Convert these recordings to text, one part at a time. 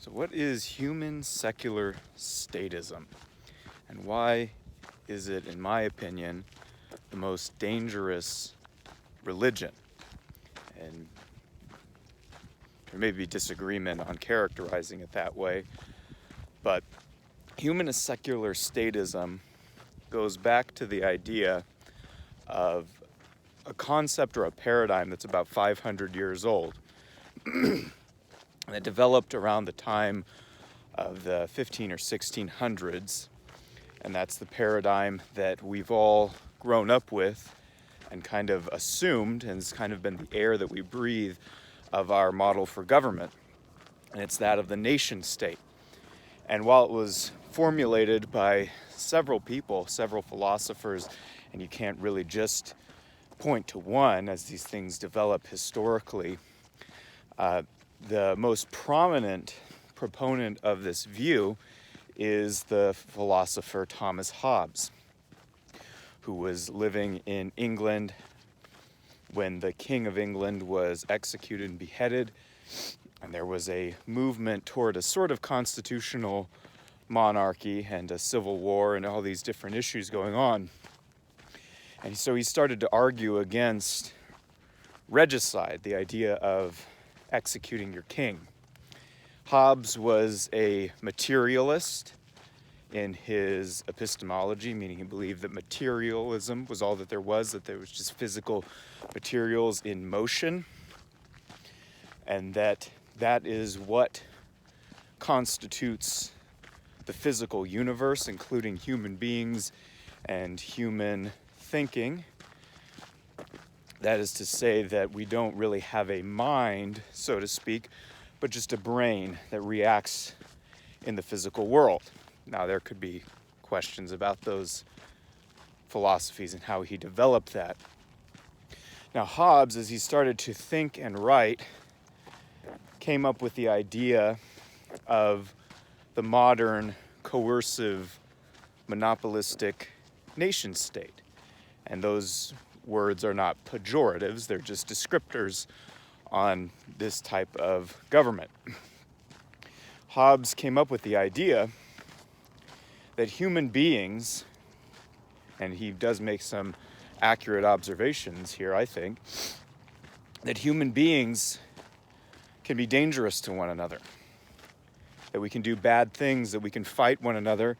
So what is human secular statism? And why is it, in my opinion, the most dangerous religion? And there may be disagreement on characterizing it that way, but humanist secular statism goes back to the idea of a concept or a paradigm that's about 500 years old. And it developed around the time of the 15 or 1600s, and that's the paradigm that we've all grown up with and kind of assumed, and it's kind of been the air that we breathe of our model for government, and it's that of the nation state. And while it was formulated by several people, several philosophers, and you can't really just point to one as these things develop historically, the most prominent proponent of this view is the philosopher Thomas Hobbes, who was living in England when the King of England was executed and beheaded, and there was a movement toward a sort of constitutional monarchy and a civil war and all these different issues going on. And so he started to argue against regicide, the idea of executing your king. Hobbes was a materialist in his epistemology, meaning he believed that materialism was all that there was just physical materials in motion, and that is what constitutes the physical universe, including human beings and human thinking. That is to say that we don't really have a mind, so to speak, but just a brain that reacts in the physical world. Now, there could be questions about those philosophies and how he developed that. Now, Hobbes, as he started to think and write, came up with the idea of the modern, coercive, monopolistic nation state. And those words are not pejoratives, they're just descriptors on this type of government. Hobbes came up with the idea that human beings, and he does make some accurate observations here, I think, that human beings can be dangerous to one another, that we can do bad things, that we can fight one another,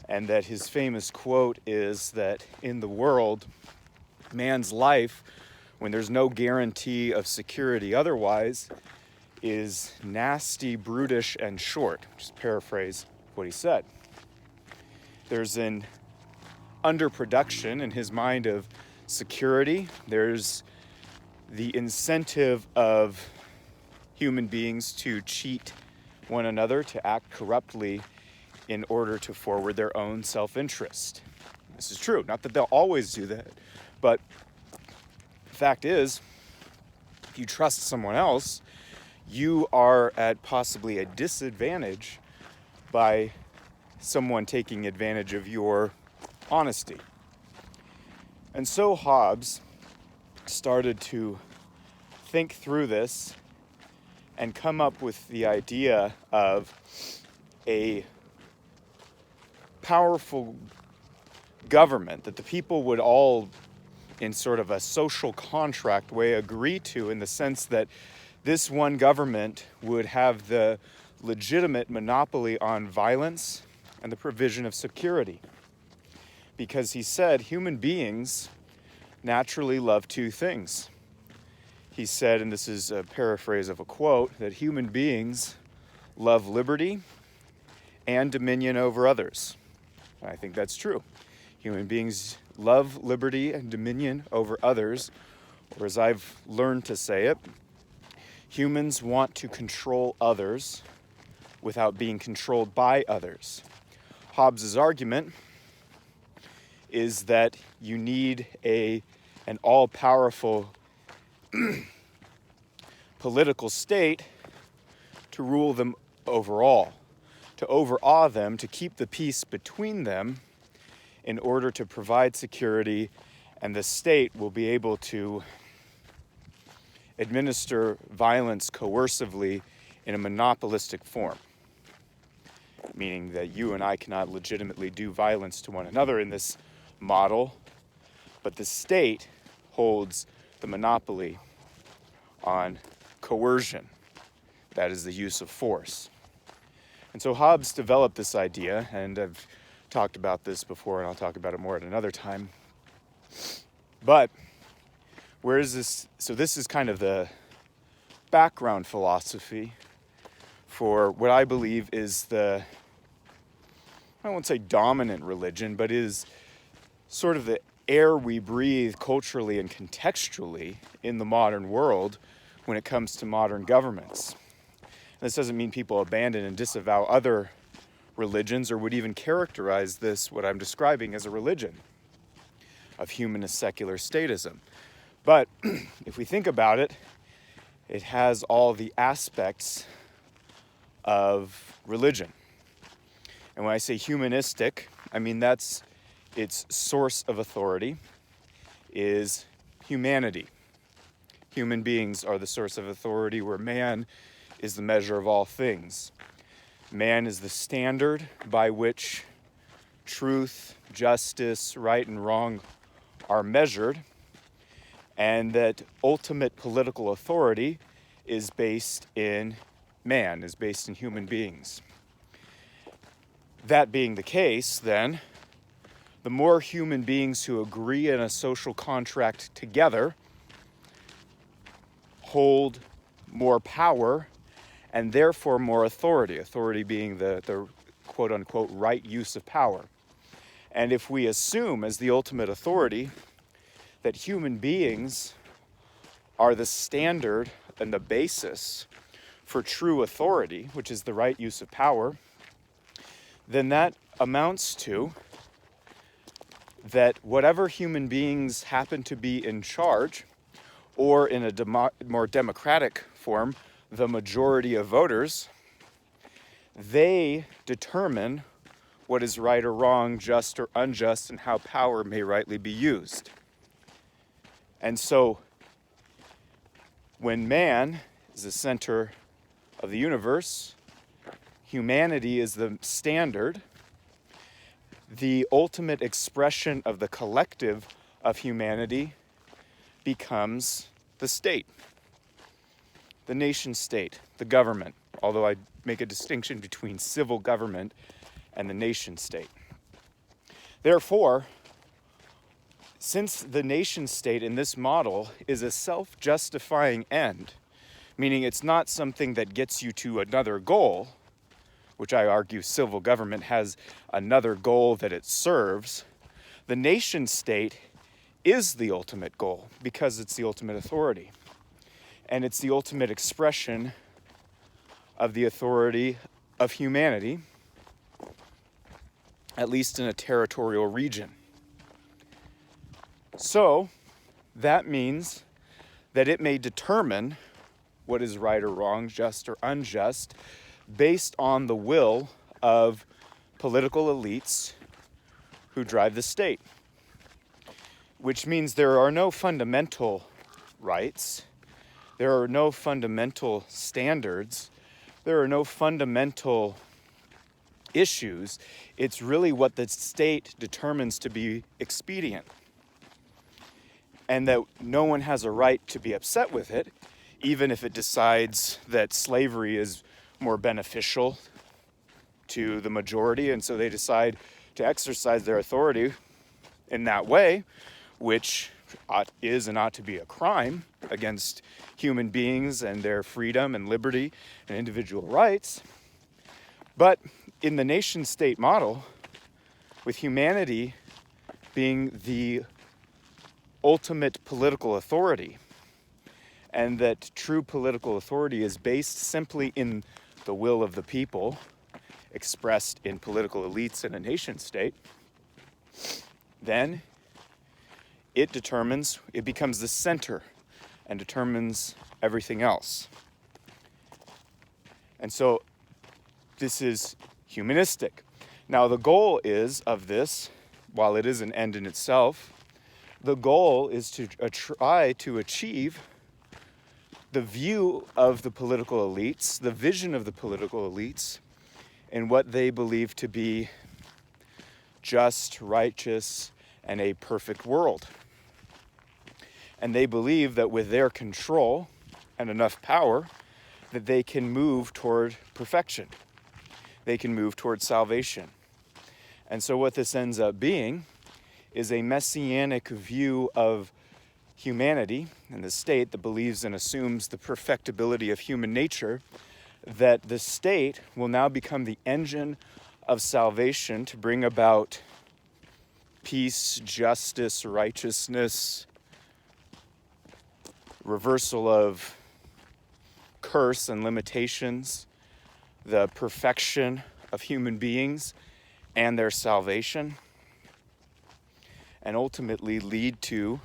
and that his famous quote is that in the world, man's life, when there's no guarantee of security otherwise, is nasty, brutish, and short. Just paraphrase what he said. There's an underproduction in his mind of security. There's the incentive of human beings to cheat one another, to act corruptly in order to forward their own self-interest. This is true. Not that they'll always do that, but the fact is, if you trust someone else, you are at possibly a disadvantage by someone taking advantage of your honesty. And so Hobbes started to think through this and come up with the idea of a powerful government that the people would all, in sort of a social contract way, agree to, in the sense that this one government would have the legitimate monopoly on violence and the provision of security. Because he said human beings naturally love two things. He said, and this is a paraphrase of a quote, that human beings love liberty and dominion over others. I think that's true. Human beings love liberty and dominion over others, or as I've learned to say it, humans want to control others without being controlled by others. Hobbes' argument is that you need an all-powerful political state to rule them overall, to overawe them, to keep the peace between them in order to provide security, and the state will be able to administer violence coercively in a monopolistic form. meaning that you and I cannot legitimately do violence to one another in this model, but the state holds the monopoly on coercion, that is the use of force. And so Hobbes developed this idea, and I've talked about this before, and I'll talk about it more at another time. But where is this? So this is kind of the background philosophy for what I believe is the, I won't say dominant religion, but is sort of the air we breathe culturally and contextually in the modern world when it comes to modern governments. This doesn't mean people abandon and disavow other religions or would even characterize this, what I'm describing, as a religion of humanist secular statism. But if we think about it, it has all the aspects of religion. And when I say humanistic, I mean that's its source of authority is humanity. Human beings are the source of authority, where man is the measure of all things. Man is the standard by which truth, justice, right and wrong are measured, and that ultimate political authority is based in man, is based in human beings. That being the case, then, the more human beings who agree in a social contract together hold more power and therefore more authority, authority being the quote-unquote right use of power. And if we assume as the ultimate authority that human beings are the standard and the basis for true authority, which is the right use of power, then that amounts to that whatever human beings happen to be in charge, or in a more democratic form, the majority of voters, they determine what is right or wrong, just or unjust, and how power may rightly be used. And so, when man is the center of the universe, humanity is the standard, the ultimate expression of the collective of humanity becomes the state, the nation state, the government, although I make a distinction between civil government and the nation state. Therefore, since the nation state in this model is a self-justifying end, meaning it's not something that gets you to another goal, which I argue civil government has another goal that it serves, the nation state is the ultimate goal because it's the ultimate authority. And it's the ultimate expression of the authority of humanity, at least in a territorial region. So that means that it may determine what is right or wrong, just or unjust, based on the will of political elites who drive the state. Which means there are no fundamental rights, there are no fundamental standards, there are no fundamental issues. It's really what the state determines to be expedient. And that no one has a right to be upset with it, even if it decides that slavery is more beneficial to the majority, and so they decide to exercise their authority in that way, which is and ought to be a crime against human beings and their freedom and liberty and individual rights. But in the nation-state model, with humanity being the ultimate political authority, and that true political authority is based simply in the will of the people, expressed in political elites in a nation-state, then it becomes the center and determines everything else. And so this is humanistic. Now the goal is of this, while it is an end in itself, the goal is to try to achieve the view of the political elites, the vision of the political elites, in what they believe to be just, righteous, and a perfect world. And they believe that with their control and enough power, that they can move toward perfection. They can move toward salvation. And so what this ends up being is a messianic view of humanity and the state that believes and assumes the perfectibility of human nature, that the state will now become the engine of salvation to bring about peace, justice, righteousness, reversal of curse and limitations, the perfection of human beings and their salvation, and ultimately lead to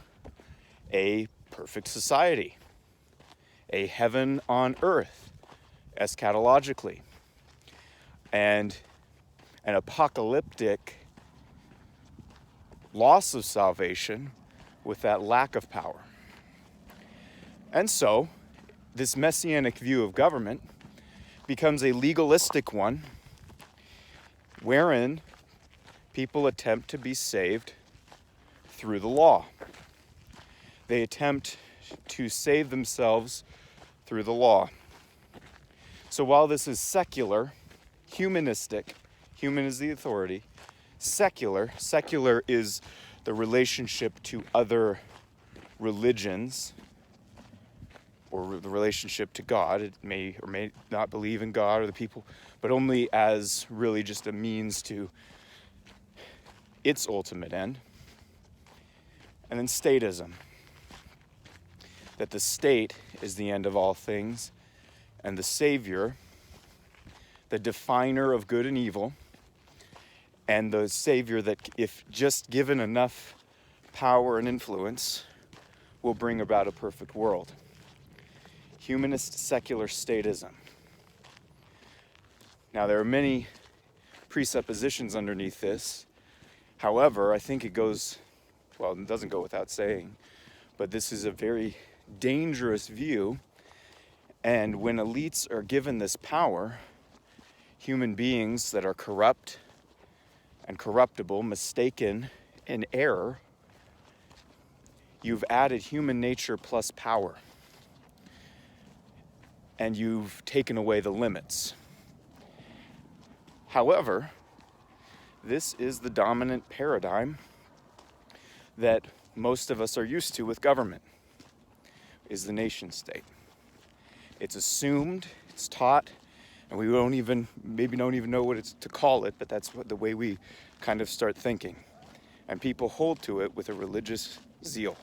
a perfect society, a heaven on earth, eschatologically, and an apocalyptic loss of salvation with that lack of power. And so, this messianic view of government becomes a legalistic one, wherein people attempt to be saved through the law. They attempt to save themselves through the law. So while this is secular, humanistic, human is the authority, secular is the relationship to other religions, or the relationship to God. It may or may not believe in God or the people, but only as really just a means to its ultimate end. And then statism, that the state is the end of all things, and the Savior, the definer of good and evil, and the Savior that, if just given enough power and influence, will bring about a perfect world. Humanist secular statism. Now, there are many presuppositions underneath this. However, I think it doesn't go without saying, but this is a very dangerous view. And when elites are given this power, human beings that are corrupt and corruptible, mistaken in error, you've added human nature plus power. And you've taken away the limits. However, this is the dominant paradigm that most of us are used to with government, is the nation state. It's assumed, it's taught, and we don't even know what it's to call it, but that's the way we kind of start thinking. And people hold to it with a religious zeal.